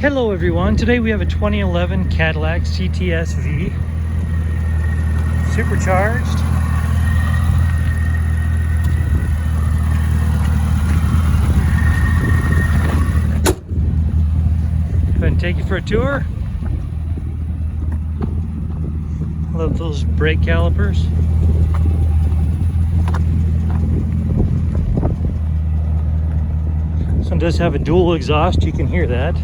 Hello everyone, today we have a 2011 Cadillac CTS V, supercharged. Go ahead and take you for a tour. Love those brake calipers. This one does have a dual exhaust, you can hear that.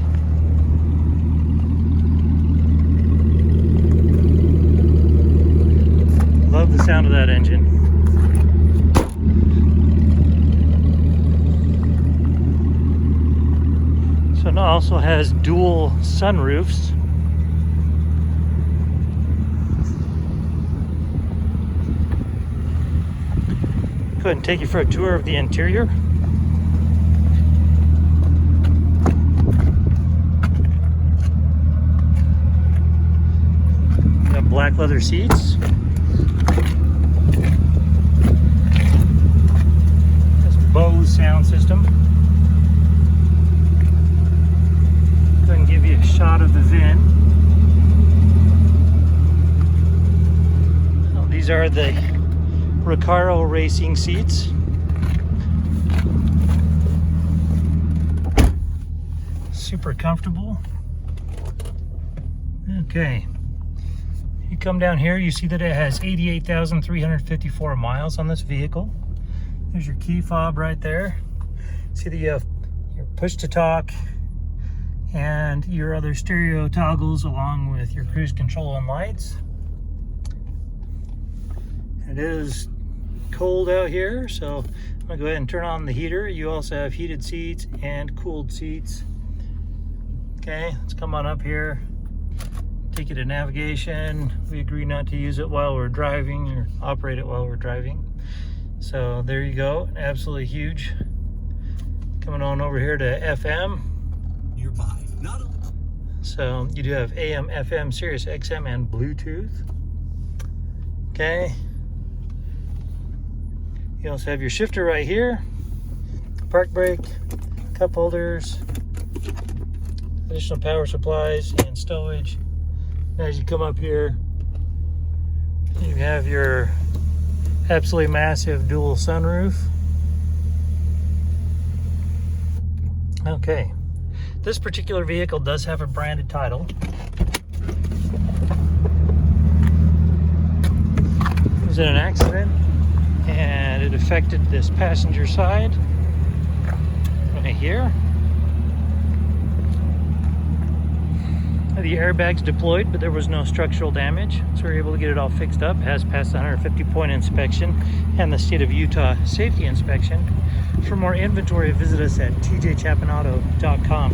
Love the sound of that engine. So it also has dual sunroofs. Go ahead and take you for a tour of the interior. We have black leather seats. Bose sound system. Go ahead and give you a shot of the VIN. Oh, these are the Recaro racing seats. Super comfortable. Okay. You come down here, you see that it has 88,354 miles on this vehicle. There's your key fob right there. See that you have your push to talk and your other stereo toggles along with your cruise control and lights. It is cold out here, so I'm gonna go ahead and turn on the heater. You also have heated seats and cooled seats. Okay, let's come on up here. Take you to navigation. We agree not to use it while we're driving or operate it while we're driving. So there you go, absolutely huge. Coming on over here to FM. Nearby. So you do have AM, FM, Sirius XM, and Bluetooth. Okay. You also have your shifter right here, park brake, cup holders, additional power supplies, and stowage. As you come up here, you have your absolutely massive dual sunroof. Okay, this particular vehicle does have a branded title. It was in an accident and it affected this passenger side right here. The airbags deployed, but there was no structural damage, so we were able to get it all fixed up. It has passed the 150-point inspection and the state of Utah safety inspection. For more inventory, visit us at tjchapinauto.com.